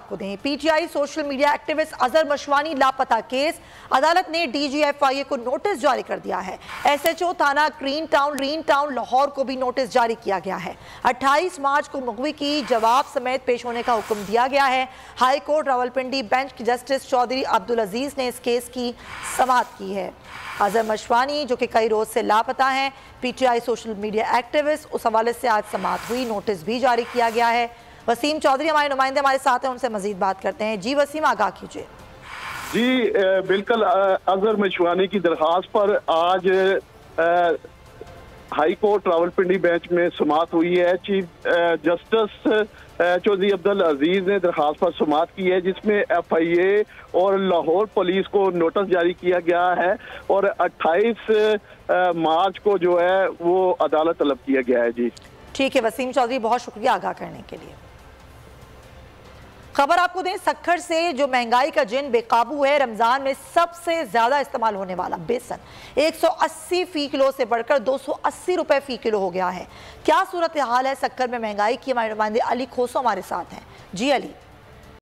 आपको दें। PTI social media activist Azhar Mashwani लापता केस, अदालत ने डीजीएफआईए को नोटिस जारी कर दिया है। एसएचओ थाना ग्रीन टाउन लाहौर को भी नोटिस जारी किया गया है। 28 मार्च को मुगवी की जवाब समेत पेश होने का हुक्म दिया गया है। हाई कोर्ट रावलपिंडी बेंच के जस्टिस चौधरी अब्दुल अजीज ने इस केस की समाअत की है। अजहर मशवानी जो कि कई रोज से लापता हैं, पीटीआई सोशल मीडिया एक्टिविस्ट, उस हवाले से आज समाअत हुई, नोटिस भी जारी किया गया है। वसीम चौधरी हमारे नुमाइंदे हमारे साथ हैं, उनसे मजीद बात करते हैं। जी वसीम, आगाह कीजिए। जी बिल्कुल, अजहर मशवानी की दरख्वास्त पर आज हाई कोर्ट रावलपिंडी बेंच में समाअत हुई है। चीफ जस्टिस चौधरी अब्दुल अजीज ने दरख्वास्त पर समाअत की है, जिसमें एफआईए और लाहौर पुलिस को नोटिस जारी किया गया है और 28 मार्च को जो है वो अदालत तलब किया गया है। जी ठीक है वसीम चौधरी, बहुत शुक्रिया आगाह करने के लिए। खबर आपको दें, सक्खर से जो महंगाई का जिन बेकाबू है, रमजान में सबसे ज्यादा इस्तेमाल होने वाला बेसन 180 फी किलो से बढ़कर 280 रुपए फी किलो हो गया है। क्या सूरत हाल है सक्खर में महंगाई की? हमारे नुमाइंदे अली खोसो हमारे साथ हैं। जी अली।